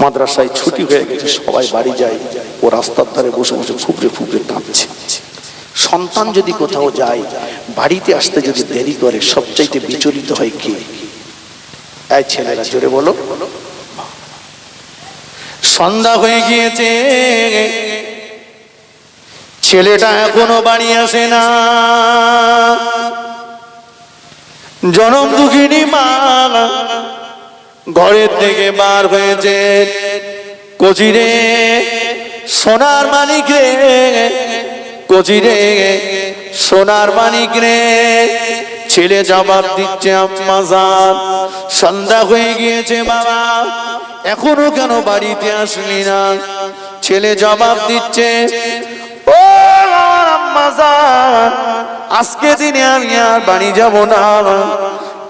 মাদ্রাসায় ছুটি হয়ে গেছে, সবাই বাড়ি যায়, ও রাস্তার ধারে বসে বসে ফুপড়ে ফুপড়ে কাঁদছে। সন্তান যদি কোথাও যায়, বাড়িতে আসতে যদি দেরি করে, সবচাইতে বিচলিত হয় কে? এই ছেলেরা জোরে বলো। সন্ধ্যা হয়ে গিয়েছে, ছেলেটা এখনো বাড়ি আসে না। জনম দুঃখিনী মা ঘরের থেকে বার হয়েছে। কচিরে সোনার মানিক রে, কচিরে সোনার মানিক রে। ছেলে জবাব দিচ্ছে, আম্মা জান সন্ধ্যা হয়ে গিয়েছে বাবা, এখনো কেন বাড়িতে আসলি না? ছেলে জবাব দিচ্ছে, ও আম্মা জান আজকে দিনে আমি আর বাড়ি যাব না।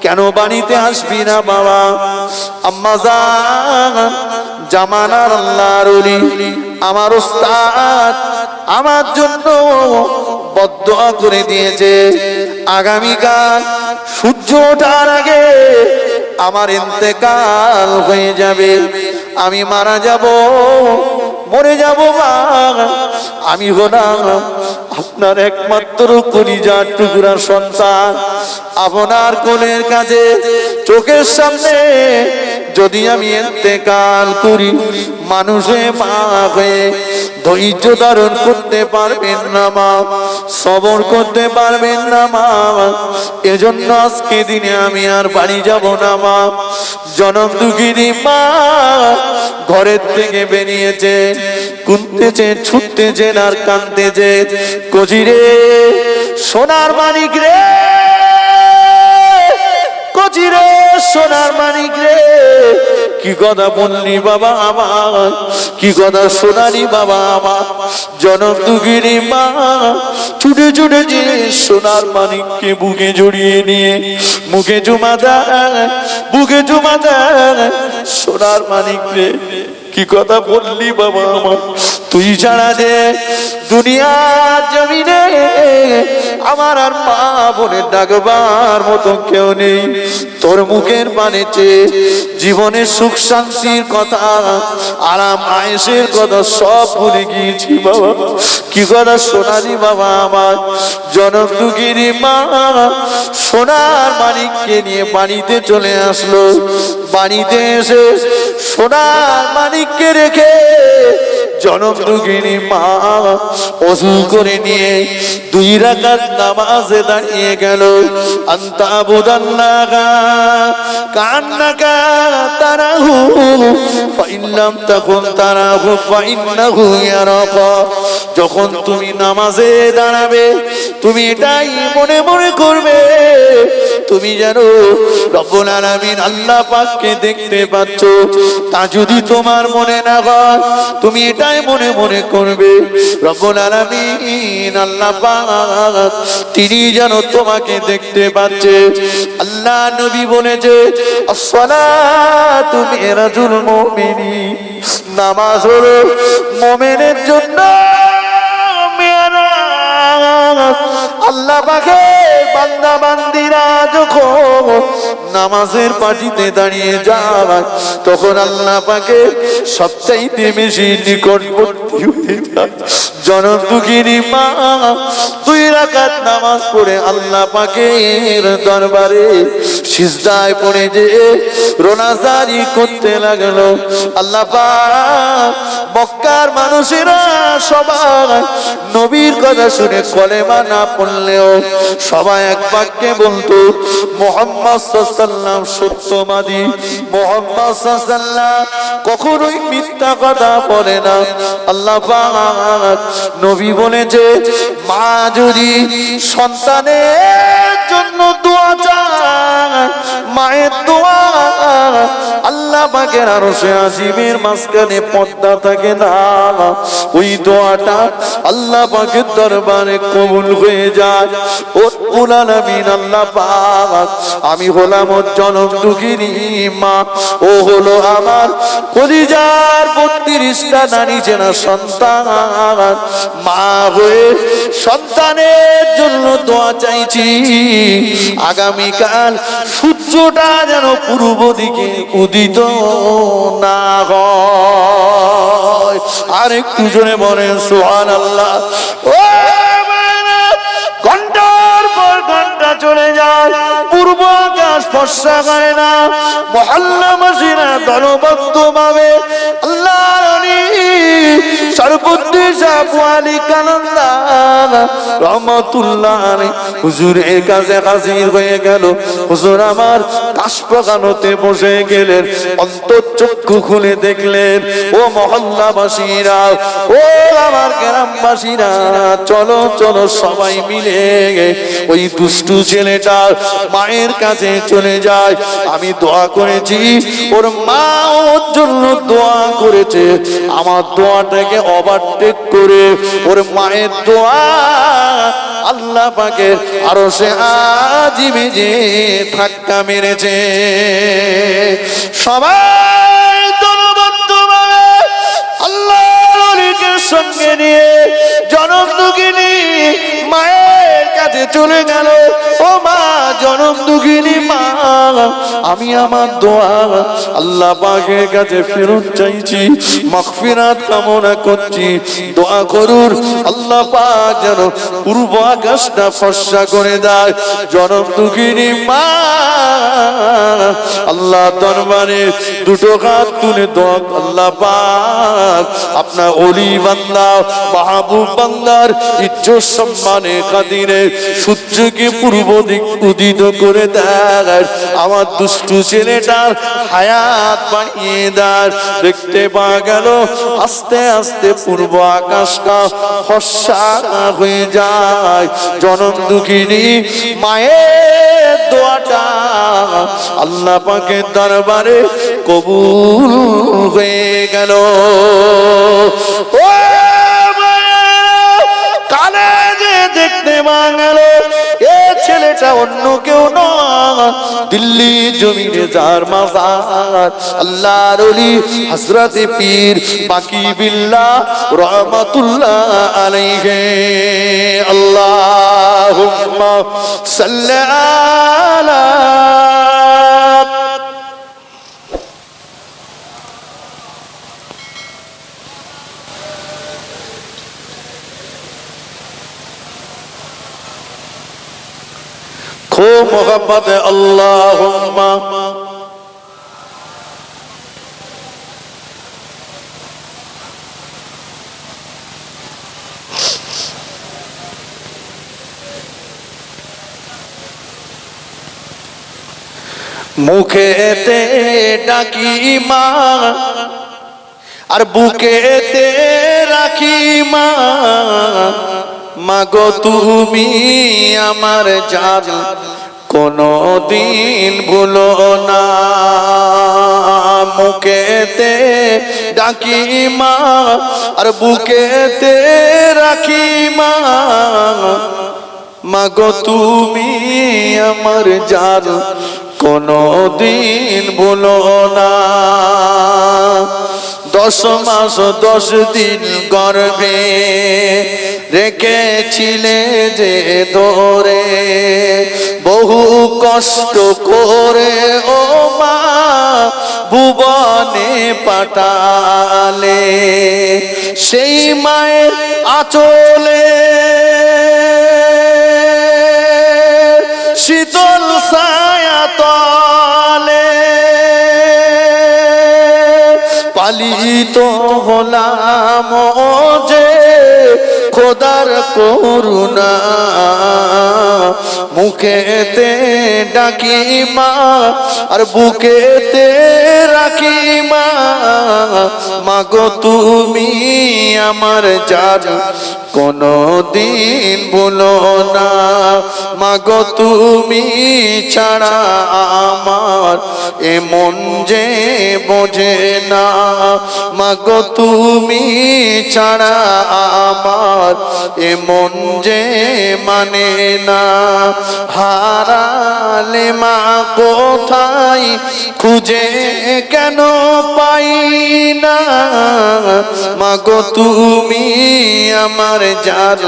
কেন বাড়িতে আসবি না বাবা? আম্মা জান জামানার আল্লাহর ওলি আমার ওস্তাদ আমার জন্য বদদুয়া করে দিয়েছে, আগামীকাল সূর্য ওঠার আগে আমার ইন্তেকাল হয়ে যাবে, আমি মারা যাব, মরে যাব মা। আমি হলাম আপনার একমাত্র কলিজার টুকরা সন্তান, আপনার কোলের কাছে চোখের সামনে যদি আমি ইন্তেকাল করি, মানুষে মা হয়ে ধৈর্য ধারণ করতে পারবেন না মা, সবর করতে পারবেন না মা। এজন্য আজকে দিনে আমি আর বাড়ি যাব না মা। জনম দুঃখিনী মা ঘরের থেকে বেরিয়েছে, কুঁদতেছে, ছুটতেছে আর কাঁদতেছে। কচিরে সোনার মানিক রে, কচিরে সোনার মানিক রে, কি কথা বললি বাবা আমার, কি কথা শোনালি বাবা আমার। জনম দুঃখিনী মা ছুটে ছুটে যে সোনার মানিককে বুকে জড়িয়ে নিয়ে মুখে চুমা দেয়, বুকে চুমা দেয়। সোনার মানিক রে কি কথা বললি বাবা আমার, তুই ছাড়া যে দুনিয়ার জমিনে আমার আর মা বোনের ডাকবার মতো কেউ নেই। তোর মুখের পানে চেয়ে জীবনের সুখ শান্তির কথা, আরাম আয়েশের কথা সব ভুলে গিয়েছি বাবা। কি কথা শোনালি বাবা আমার। জনম দুঃখিনী মা সোনার মানিককে নিয়ে বাড়িতে চলে আসলো। বাড়িতে এসে সোনার মানিককে রেখে জনম দুঃখিনী মা ওযু করে নিয়ে 2 রাকাত নামাজে দাঁড়িয়ে গেল। আনতা আবুদাল্লাহা কান্নাকা তারাহু ফাইল্লাম তাকুন তারাহু ফাইন্নাহু ইয়ারাকা। যখন তুমি নামাজে দাঁড়াবে তুমি এটাই মনে মনে করবে তুমি জানো রব্বুল আলামিন আল্লাহ পাককে দেখতে পাচ্ছ। তা যদি তোমার মনে না হয় তুমি এটাই মনে মনে করবে রব্বুল আলামিন আল্লাহ পাক তিনি যেন তোমাকে দেখতে পাচ্ছে। আল্লাহ নবী বলেছে আসসালাতু মিরাজুল মুমিনিন, নামাজ হলো মুমিনের জন্য মেরাজ। আল্লাহ পাকে বান্দা বান্দিরা যখন নামাজের পাটিতে দাঁড়িয়ে যায় তখন আল্লাহ পাকে সবচাইতে বেশি নিকটবর্তী হয়ে যায়। জনম দুঃখিনী মা 2 রাকাত নামাজ পড়ে আল্লাহ পাকের দরবারে সিজদায় পড়ে যে রোনাজারি করতে লাগলো। আল্লাহ পাক মক্কার মানুষেরা সবাই নবীর কথা শুনে কলেমা না পড়লেও সবাই এক বাক্যে বলতো মুহাম্মদ সাল্লাল্লাহু আলাইহি ওয়াসাল্লাম সত্যবাদী, মুহাম্মদ সাল্লাল্লাহু আলাইহি ওয়াসাল্লাম কখনোই মিথ্যা কথা বলে না। আল্লাহ পাক নবী বলেছে মা যদি সন্তানের জন্য দোয়া চায় মায়ের দোয়া আল্লাহ পাকের আরশে আজিমের মাঝখানে পর্দা থাকে না, ওই দোয়াটা আল্লাহ পাকের দরবারে কবুল হয়ে যায়। রব্বুল আলামিন আল্লাহ পাক আমি হলাম ওর জনম দুঃখিনী মা, ও হলো আমার কলিজার 32টা নারী চেনা সন্তান। মা হয়ে সন্তানের জন্য দোয়া চাইছি আগামীকাল সূর্যটা যেন পূর্ব দিকে উদিত না হয়। আর একটু জোরে বলেন সুবহানাল্লাহ। ও ঘন্টার পর ঘন্টা চলে যায়, পূর্ব আকাশ ফর্সা হয় না, মহল্লাবাসীরা দলবদ্ধ ভাবে আল্লাহ সর্বদেশ আলী কানাল্লাহ রহমাতুল্লাহ হুজুরের কাছে হাজির হয়ে গেল। হুজুর আমার কাশবাগানতে বসে গেলেন, অন্তর্চক্ষু খুলে দেখলেন ও মহল্লাবাসীরা, ও আমার গ্রামবাসীরা, চলো চলো সবাই মিলে ওই দুষ্টু ছেলেটার মায়ের কাছে চলে যায়। আমি দোয়া করেছি, ওর মা ওর জন্য দোয়া করেছে, আমার দোয়াটাকে ওভারটেক করে ওর মায়ের দোয়া আল্লাহ পাকের আরশে আজিমে যে ধাক্কা মেরেছে। সবাই দলবদ্ধভাবে আল্লাহর ওলিকে সঙ্গে নিয়ে জনম দুঃখিনী মায়ের কাছে চলে গেল। ও মা, জনম দুঃখিনী মা, আমি আমার দোয়া আল্লাহ পাকের কাছে ফেরত চাইছি, মাগফিরাত কামনা করছি, দোয়া করুন আল্লাহ পাক যেন পূর্ব আকাশটা ফর্সা করে দেয়। জনম দুঃখিনী মা আল্লাহ দরবারে দুটো হাত তুলে দোয়া, আল্লাহ পাক আপনার ওলি বান্দা মাহবুব বান্দার ইজ্জত সম্মানের খাতিরে সূর্যকে পূর্ব দিক উদিত করে দেয়, আমার দুষ্টু ছেলেটার হায়াত বাড়িয়ে দেয়। দেখতে পাওয়া গেল আস্তে আস্তে পূর্ব আকাশটা ফর্সা হয়ে যায়। জনম দুঃখিনী মায়ের দোয়াটা আল্লাহ পাকের দরবারে কবুল হয়ে গেল। ও কানে যে দেখতে পাওয়া গেল এ ছেলেটা অন্য কেউ নয়, দিল্লি জমিনে যার মাজার আল্লাহর ওলি হযরত পীর বাকি বিল্লাহ রহমাতুল্লাহ আলাইহি। আল্লাহুম্মা সাল্লি আলা खूब मोहब्बत है अल्लाहुम्मा মুখেতে ডাকি মা আর বুকেতে রাখি মা, মাগো তুমি আমার জান কোনদিন ভুলো না। মুখেতে ডাকি মা আর বুকেতে রাখি মা, মাগো তুমি আমার জান কোনদিন ভুলো না। 10 মাস 10 দিন গর্ভে রেখেছিলে যে ধরে, বহু কষ্ট করে ও মা ভুবনে পাঠালে, সেই মায়ের আঁচলে শীতল ছায়া তলে পালিত হলাম যে খোদার করুণা। মুখেতে ডাকি মা আর বুকেতে রাখি মা, মাগো তুমি আমার জান কোনদিন ভুলো না মাগো তুমি ছাড়া আমার এ মন যে বোঝে না মাগো তুমি ছাড়া আমার এ মন যে মানে না হারালে মা কোথায় খুঁজে কেন পাই না মাগো তুমি আমার জান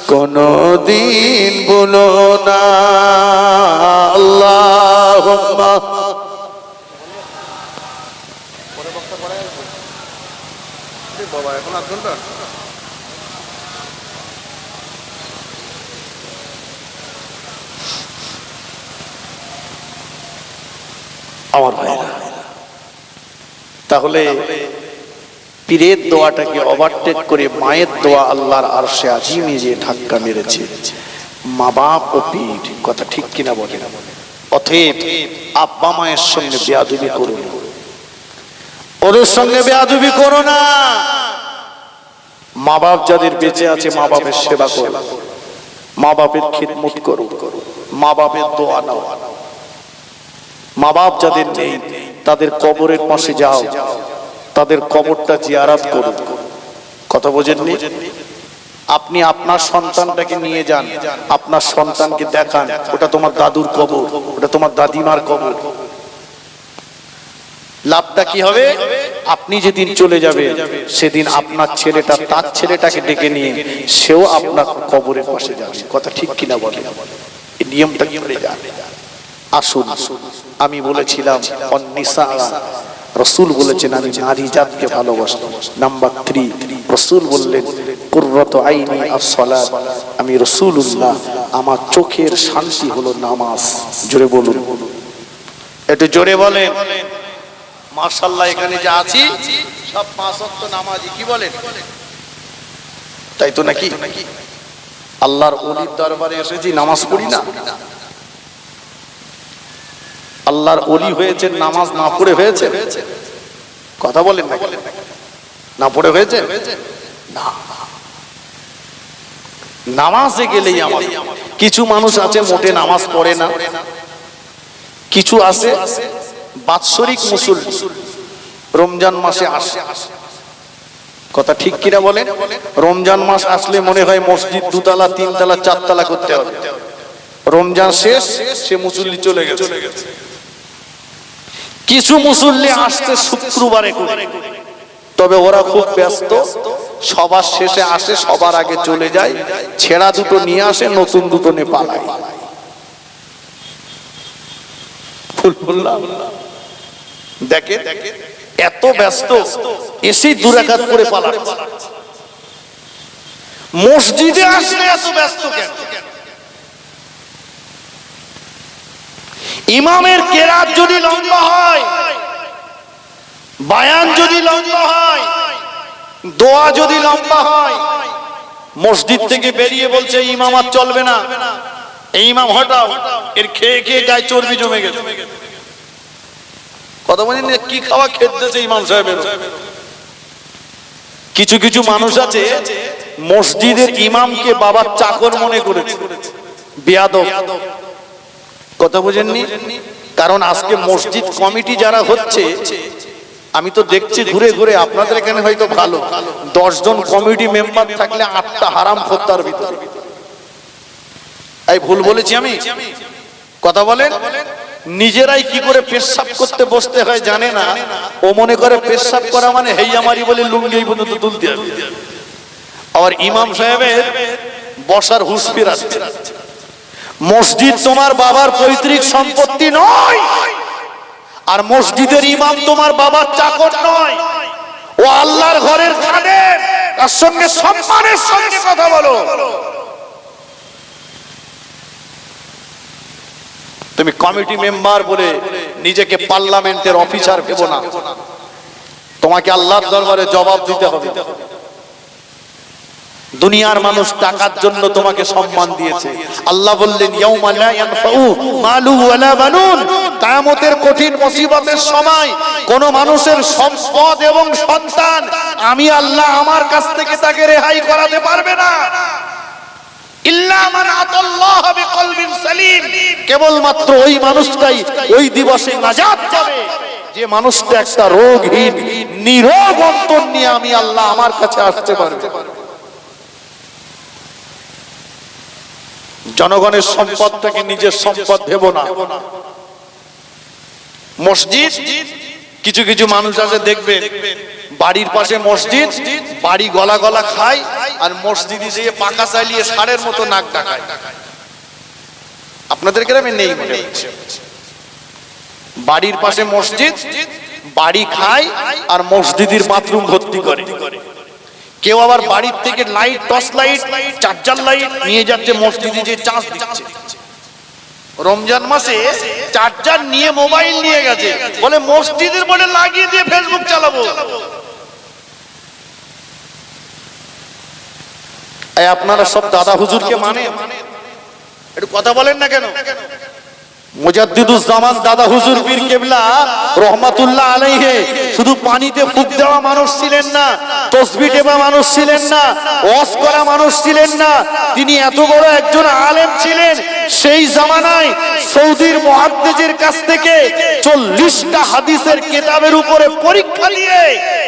কোনদিন ভুলো না আল্লাহুম্মা বাবা এখন আধ ঘন্টা আমার ভাইরা তাহলে পীরের দোয়াটাকে ওভারটেক করে মায়ের দোয়া আল্লাহর আরশে আজিমে যে ধাক্কা মেরেছে মা বাপ ও পীর কথা ঠিক কিনা বলে অতএব আব্বা মায়ের সঙ্গে বেয়াদবি করো না ওদের সঙ্গে বেয়াদবি করো না মা বাপ যাদের বেঁচে আছে মা বাপের সেবা করো মা বাপের খিদমত করো মা বাপের দোয়া নাও মা বাপ যাদের নেই তাদের কবরের পাশে যাও তাদের কবরটা জিয়ারত করুন কথা বোঝেননি আপনি আপনার সন্তানটাকে নিয়ে যান আপনার সন্তানকে দেখান ওটা তোমার দাদুর কবর ওটা তোমার দাদিমার কবর লাভটা কি হবে আপনি যেদিন চলে যাবে সেদিন আপনার ছেলেটা তার ছেলেটাকে ডেকে নিয়ে সেও আপনার কবরের পাশে যাবে কথা ঠিক কিনা বলে এই নিয়মটা কি করে যাবে আসুন আমি বলেছিলাম অন্নিসা রাসূল বলেছেন আমি নারী জাতকে ভালোবাসি নাম্বার 3 রাসূল বললেন কুররাতু আইনি আস-সালাত আমি রাসূলুল্লাহ আমার চোখের শান্তি হলো নামাজ জোরে বলুন একটু জোরে বলেন মাশাআল্লাহ এখানে যা আছি সব পাঁচ ওয়াক্ত নামাজি কি বলেন তাই তো নাকি আল্লাহর ওলির দরবারে এসেছি নামাজ পড়ি না আল্লাহর ওলি হয়েছে নামাজ না পড়ে হয়েছে কথা বলেন না পড়ে হয়েছে না নামাজে গেলেই আমার কিছু মানুষ আছে মোটে নামাজ পড়ে না কিছু আছে বাৎসরিক মুসল্লি রমজান মাসে আসে কথা ঠিক কিনা বলেন রমজান মাস আসলে মনে হয় মসজিদ দুতলা তিনতলা চারতলা করতে হবে রমজান শেষ সে মুসল্লি চলে গেছে কিছু মুসল্লি আসতে শুক্রবারে করে তবে ওরা খুব ব্যস্ত সবার শেষে আসে সবার আগে চলে যায় ছেঁড়া দুটো নিয়ে আসে নতুন দুটো নিয়ে পালায় দেখে এত ব্যস্ত এসেই দুরাকাত করে পালায় মসজিদে আসলে এত ব্যস্ত কেন ইমামের কেরাত যদি লম্বা হয় বায়ান যদি লম্বা হয় দোয়া যদি লম্বা হয় মসজিদ থেকে বেরিয়ে বলছে ইমাম আর চলবে না এই ইমাম হটাও এর খেয়ে খেয়ে গায়ে চর্বি জমে গেছে কথা বলেন কি খাওয়া খেতেছে ইমাম সাহেবের কিছু কিছু মানুষ আছে মসজিদের ইমামকে বাবার চাকর মনে করেছে বেয়াদব কথা বুঝেননি কারণ আজকে মসজিদ কমিটি যারা হচ্ছে আমি তো দেখছি ঘুরে ঘুরে আপনাদের এখানে হয়তো ভালো 10 জন কমিটি মেম্বার থাকলে 8টা হারাম খোত্তার ভিতর এই ভুল বলেছি আমি কথা বলেন নিজেরাই কি করে পেশাব করতে বসতে হয় জানে না ও মনে করে পেশাব করা মানে হেইয়ামারি বলে লুঙ্গি পর্যন্ত তুলতে হবে আর ইমাম সাহেবের বসার হুঁশ ফিরাচ্ছে মসজিদ তোমার বাবার পৈতৃক সম্পত্তি নয় আর মসজিদের ইমাম তোমার বাবার চাকর নয় ও আল্লাহর ঘরের খাদেম তার সঙ্গে সম্মানের সঙ্গে কথা বলো তুমি কমিটি মেম্বার বলে নিজেকে পার্লামেন্টের অফিসার ভেবো না তোমাকে আল্লাহর দরবারে জবাব দিতে হবে দুনিয়ার মানুষ টাকার জন্য তোমাকে সম্মান দিয়েছে। আল্লাহ বললেন ইয়াউমা লা ইয়ানফাউ মালু ওয়ালা বানুন, কিয়ামতের কঠিন মুসিবতের সময় কোন মানুষের সম্পদ এবং সন্তান আমি আল্লাহ আমার কাছ থেকে তাকে রেহাই করাতে পারবে না। ইল্লা মান আতাল্লাহ বিকলবিন সালিম, কেবলমাত্র ওই মানুষটাই ওই দিবসে নাজাত পাবে যে মানুষটা একটা রোগহীন নিরোগ অন্তর নিয়ে আমি আল্লাহ আমার কাছে আসতে পারবে। জনগণের সম্পদটাকে নিজের সম্পদ ভেবো না। মসজিদ, কিছু কিছু মানুষ আছে দেখবে বাড়ির পাশে মসজিদ, বাড়ি গলা গলা খায় আর মসজিদে যেয়ে পাকা চালিয়ে ষাঁড়ের মতো নাক ডাকায়। আপনাদের গ্রামে নেই মনে হচ্ছে। বাড়ির পাশে মসজিদ, বাড়ি খায় আর মসজিদের বাথরুম ভর্তি করে। কেউ আবার বাড়ির থেকে light, torch light, charger light নিয়ে যাচ্ছে মসজিদে যে চার্জ দিচ্ছে। রমজান মাসে চার্জার নিয়ে মোবাইল নিয়ে গেছে, বলে মসজিদের বলে লাগিয়ে দিয়ে ফেসবুক চালাবো। আপনারা সব দাদা হুজুরকে মানে একটু কথা বলেন না কেন? মুজাদ্দিদুজ্জামান দাদা হুজুর পীর কেবলা রহমাতুল্লাহ আলাইহি শুধু পানিতে ফুক দেওয়া মানুষ ছিলেন না, তাসবিহ টেপা মানুষ ছিলেন না, ওয়াজ করা মানুষ ছিলেন না। তিনি এত বড় একজন আলেম ছিলেন, সেই জামানায় সৌদির মুহাদ্দিসের কাছ থেকে 40টা হাদিসের কিতাবের উপরে পরীক্ষা দিয়ে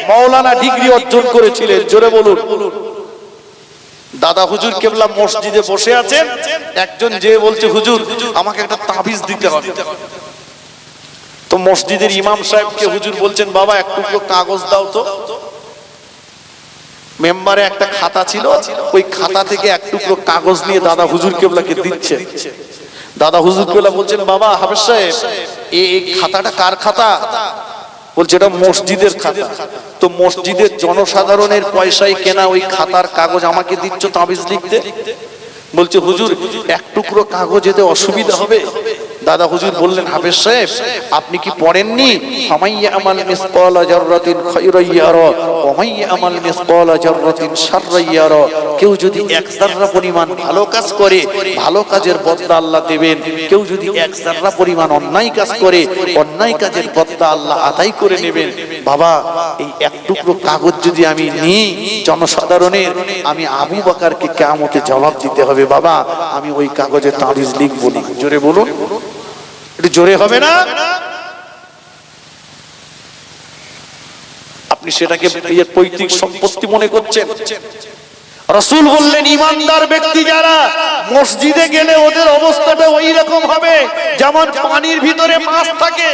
মাওলানা ডিগ্রি অর্জন করেছিলেন। জোরে বলুন। দাদা হুজুর কেবলা মসজিদে বসে আছেন, একজন যে বলছে হুজুর আমাকে একটা তাবিজ দিতে হবে। তো মসজিদের ইমাম সাহেবকে হুজুর বলছেন বাবা এক টুকরো কাগজ দাও তো। মেম্বারে একটা খাতা ছিল, ওই খাতা থেকে এক টুকরো কাগজ নিয়ে দাদা হুজুর কেবলাকে দিচ্ছে। দাদা হুজুর কেবলা বলছেন বাবা হাফেজ সাহেব এই খাতাটা কার খাতা? বলছে এটা মসজিদের খাতা। তো মসজিদের জনসাধারণের পয়সায় কেনা ওই খাতার কাগজ আমাকে দিচ্ছ তাবিজ লিখতে? বলছে হুজুর এক টুকরো কাগজ এতে অসুবিধা হবে। দাদা হুজুর বললেন হাফেজ সাহেব আপনি কি পড়েননি ফামাইয়া আমাল মিসকালা জাররাতিন খায়রান ইয়ারা ওয়া মাইয়া আমাল মিসকালা জাররাতিন শাররান ইয়ারা, কেউ যদি এক যাররা পরিমাণ ভালো কাজ করে ভালো কাজের বদলা আল্লাহ দেবেন, কেউ যদি এক যাররা পরিমাণ অন্যায় কাজ করে অন্যায় কাজের বদলা আল্লাহ আদায় করে নেবেন। বাবা এই এক টুকরো কাগজ যদি আমি নিই জনসাধারণের, আমি আবু বকরকে কিয়ামতে জবাব দিতে হবে। বাবা আমি ওই কাগজে তাবিজ লিখব না। জোরে বলুন, একটু জোরে হবে না? আপনি সেটাকে পৈতৃক সম্পত্তি মনে করছেন। রাসূল বললেন ঈমানদার ব্যক্তি যারা মসজিদে গেলে ওদের অবস্থাটা ওই রকম হবে যেমন পানির ভিতরে মাছ থাকে,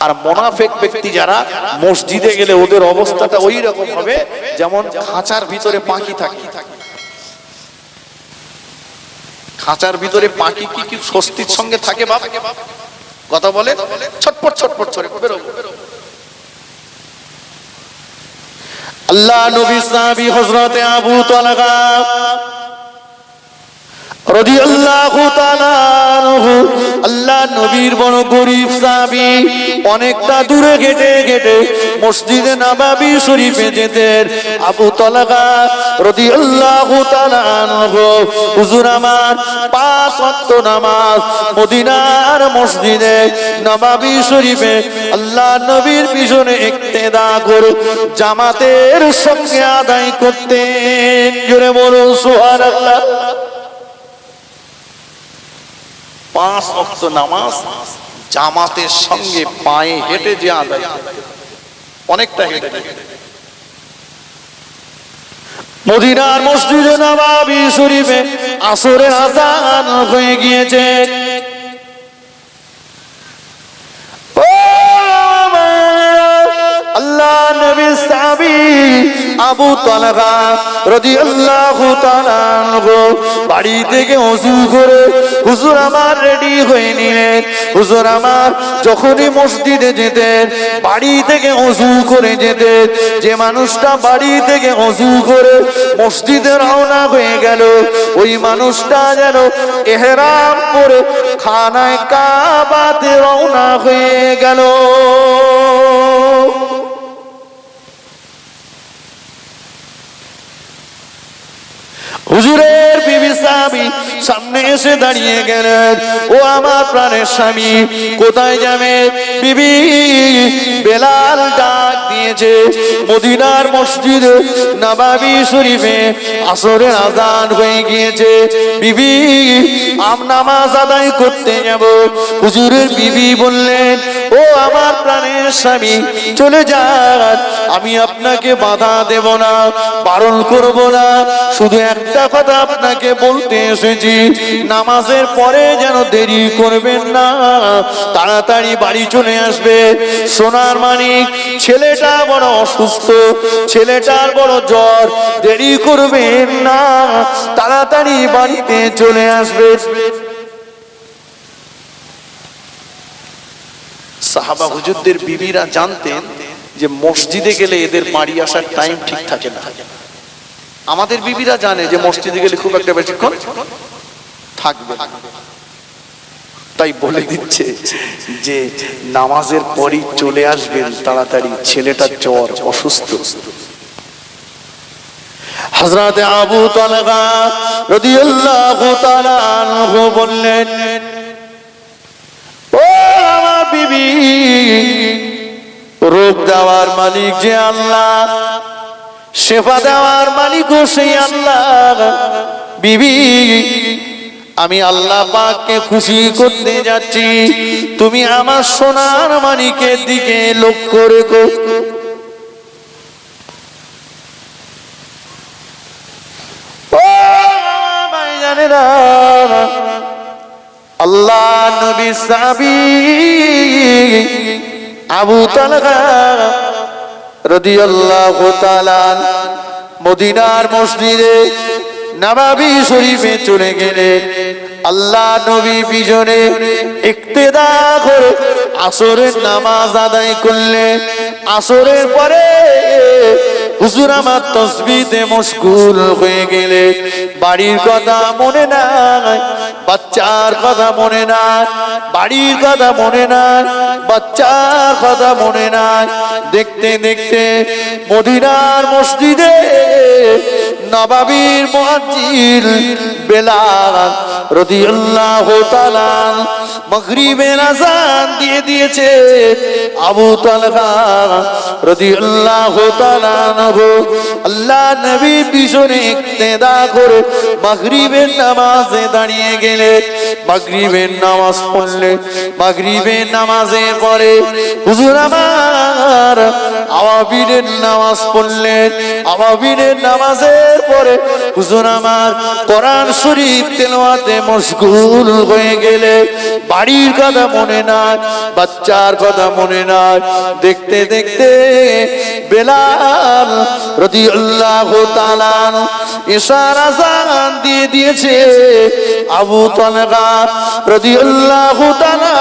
আর মুনাফিক ব্যক্তি যারা মসজিদে গেলে ওদের অবস্থাটা ওই রকম হবে যেমন খাঁচার ভিতরে পাখি থাকে। খাঁচার ভিতরে পাখি কি স্বস্তির সঙ্গে থাকে বাবা? কথা বলে ছটপট ছটপট করে বেরো। আল্লাহ নবী সাহাবী হযরতে আবু তালহা রাদিয়াল্লাহু তাআলা আনহু, আল্লাহ নবীর বড় গরীব সাহাবী, অনেকটা দূরে হেঁটে হেঁটে মসজিদে নববী শরীফে যেতেন। আবু তালহা রাদিয়াল্লাহু তাআলা আনহু হুজুর আমার 5 ওয়াক্ত নামাজ মদিনার মসজিদে নববী শরীফে আল্লাহ নবীর পিছনে ইক্তেদা করে জামাতের সঙ্গে আদায় করতেন। জোরে বলুন সুবহানাল্লাহ। 5 ওয়াক্ত নামাজ জামাতের সঙ্গে পায়ে হেঁটে যে আদায়, অনেকটা হেঁটে। মদিনার মসজিদে নববী শরীফে আসরের আযান হয়ে গিয়েছে। আল্লাহ নবীর সাহাবী আবু তালহা রাদিয়াল্লাহু তাআলা আনহু বাড়ি থেকে ওযু করে হুজুর আমার রেডি হয়ে নিলেন। হুজুর আমার যখনই মসজিদে যেতেন বাড়ি থেকে ওযু করে যেতেন। যে মানুষটা বাড়ি থেকে ওযু করে মসজিদে রওনা হয়ে গেল ওই মানুষটা যেন ইহরাম পরে খানায়ে কাবাতে রওনা হয়ে গেল। সামনে এসে দাঁড়িয়ে গেলেন। ও আমার প্রাণের স্বামী, কোথায় যাবে? বিবি বেলাল ডাক দিয়েছে মদিনার মসজিদে নববী শরীফে আসরের আযান হয়ে গিয়েছে। বিবি নামাজ আদায় করতে যাব। হুজুরের বিবি বললেন, ও আমার প্রাণের স্বামী, চলে যান, আমি আপনাকে বাধা দেব না, বারণ করব না। শুধু একটা কথা আপনাকে বলতে এসেছি, নামাজের পরে যেন দেরি করবেন না, তাড়াতাড়ি বাড়ি চলে আসবে। সোনার মানিক, ছেলেটা বড় অসুস্থ, ছেলেটার বড় জ্বর, দেরি করবেন না, তাড়াতাড়ি বাড়িতে চলে আসবে। সাহাবা হুজুরদের বিবিরা জানতেন যে মসজিদে গেলে এদের বাড়ি আসার টাইম ঠিক থাকে না। আমাদের বিবিরা জানে যে মসজিদে গেলে খুব একটা বেশিক্ষণ থাকবে, তাই বলে দিচ্ছে যে নামাজের পরই চলে আসবেন তাড়াতাড়ি, ছেলেটার জ্বর, অসুস্থ। হযরত আবু তালহা রাদিয়াল্লাহু তাআলা আনহু বললেন, ও আমার বিবি, রোগ দেওয়ার মালিক যে আল্লাহ, শেফা দেওয়ার মালিকও সেই আল্লাহ। বিবি, আমি আল্লাহ পাককে খুশি করতে যাচ্ছি, তুমি আমার সোনার মানিকের দিকে লক্ষ্য রেখো। ও ভাইজানেরা, আল্লাহ নবী সাহাবী আবু তালহা রাদিয়াল্লাহু তাআলা মদিনার মসজিদে নববী শরীফে চলে গেলেন। আল্লাহ নবী পিছনে ইক্তেদা করে আসরের নামাজ আদায় করলেন। আসরের পরে হুজুর আমার তাসবিহে মশগুল হয়ে গেলে, বাড়ির কথা মনে নাই, বাচ্চার কথা মনে নাই, বাড়ির কথা মনে নাই, বাচ্চার কথা মনে নাই। দেখতে দেখতে মদিনার মসজিদে নববীর মুয়াজ্জিন বেলাল রাদিয়াল্লাহু তাআলা মাগরিবের আযান দিয়ে দিয়েছে। আবু তালহা রাদিয়াল্লাহু তাআলা আল্লাহ নবী পিছনে ইক্তেদা করে মাগরিবের নামাজে দাঁড়িয়ে গেলেন। মাগরিবের নামাজ পড়লেন। মাগরিবের নামাজের পরে হুজুর আমার আওয়াবিনের নামাজ পড়লেন। আওয়াবিনের নামাজের পরে হুজুর আমার কোরআন শরীফ তেলাওয়াতে মশগুল হয়ে গেলে, বাড়ির কথা মনে নাই, বাচ্চার কথা মনে নাই। দেখতে দেখতে বেলাল রাদিয়াল্লাহু তাআলা ইশার আযান দিয়ে দিয়েছে। আবু তালহা রাদিয়াল্লাহু তাআলা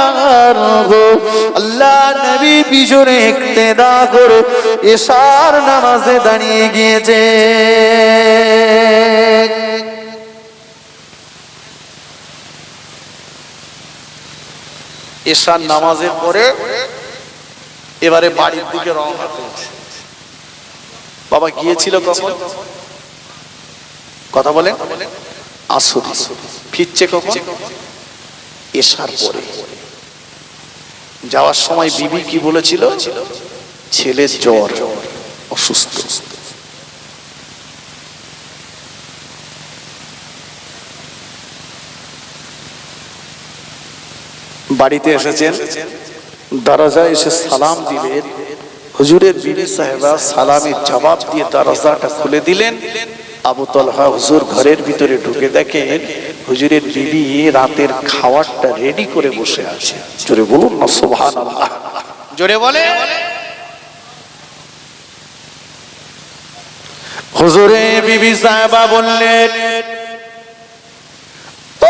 আল্লাহ নবী পিছনে ইক্তেদা করে ইশার নামাজে দাঁড়িয়ে গিয়েছে। ইশার নামাজের পরে এবারে বাড়ির দিকে রওনা হয়েছে। বাবা গিয়েছিল কখন? কথা বলেন। আসর। ফিরছে কখন? ইশার পরে। যাওয়ার সময় বিবি কি বলেছিল? ছেলের জ্বর, অসুস্থ। বাড়িতে এসেছেন, দরজায় এসে সালাম দিলেন। হুজুরের বিবি সাহেবা সালামের জবাব দিয়ে দরজাটা খুলে দিলেন। আবু তালহা হুজুর ঘরের ভিতরে ঢুকে দেখেন হুজুরের বিবি রাতের খাবারটা রেডি করে বসে আছে। জোরে বলুন না সুবহানাল্লাহ। জোরে বলে। হুজুরের বিবি সাহেবা বললেন,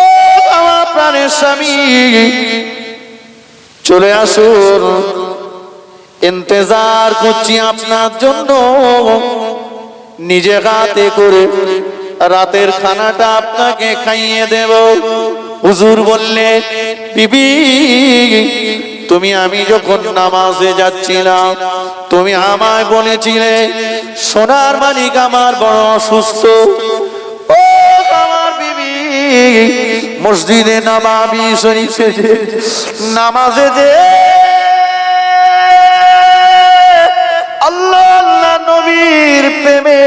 ও আমার প্রাণের স্বামী, চলে আসুন, ইন্তজার করছি আপনার জন্য। নিজে হাতে করে রাতের খানাটা আপনাকে খাইয়ে দেব। হুজুর বললেন, বিবি, তুমি আমি যখন নামাজে যাচ্ছিলাম তুমি আমায় বলেছিলে সোনার মানিক আমার বড় অসুস্থ। ও আমার বিবি, মসজিদে নববী শরীফে নামাজে যে আল্লাহ আল্লাহ নবীর প্রেমে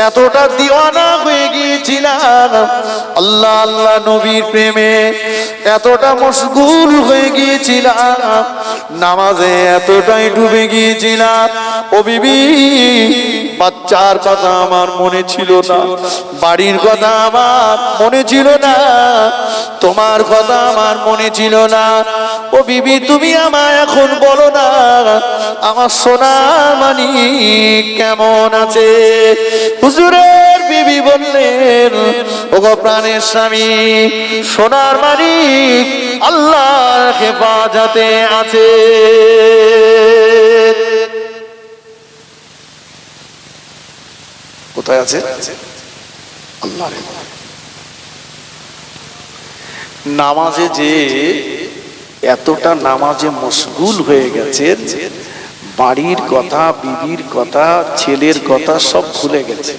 এতটা দিওয়ানা হয়ে গিয়েছিলাম, আল্লাহ আল্লাহ নবীর প্রেমে এতটা মশগুল হয়ে গিয়েছিলাম, নামাজে এতটাই ডুবে গিয়েছিলাম। ও বিবি, বাচ্চার কথা আমার মনে ছিল না, বাড়ির কথা আমার মনে ছিল না, তোমার কথা আমার মনে ছিল না। ও বিবি, তুমি আমায় এখন বলো না, আমার সোনা মানিক কেমন আছে? হুজুরের বিবি বললেন, ওগো প্রাণের স্বামী, সোনার মানিক আল্লাহর হেফাজতে আছে। কোথায় আছে? আল্লাহর হেফাজতে। নামাজে যে এতটা নামাজে মশগুল হয়ে গেছে, বাড়ির কথা, বিবির কথা, ছেলের কথা সব ভুলে গেছে।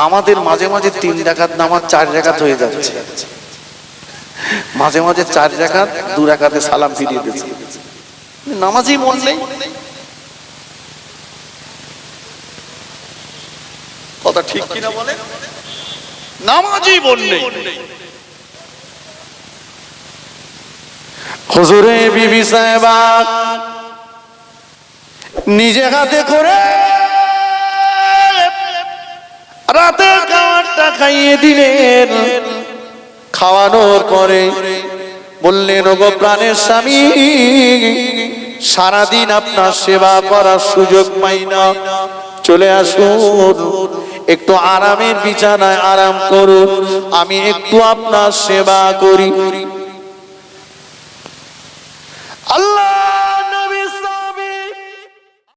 আমাদের মাঝে মাঝে 3 রাকাত নামাজ 4 রাকাত হয়ে যাচ্ছে, মাঝে মাঝে 4 রাকাত 2 রাকাতে সালাম ফিরিয়ে দিচ্ছে, নামাজই মন নেই। কথা ঠিক কিনা বলে? নামাজই মন নেই। হুজুরে বিবি সাহেবা নিজে হাতে করে রাতের খাবারটা খাইয়ে দিলেন। খাওয়ানোর পরে বললেন, ওগো প্রাণের স্বামী, সারাদিন আপনার সেবা করার সুযোগ পাই না, চলে আসুন, একটু আরামের বিছানায় আরাম করুন, আমি একটু আপনার সেবা করি।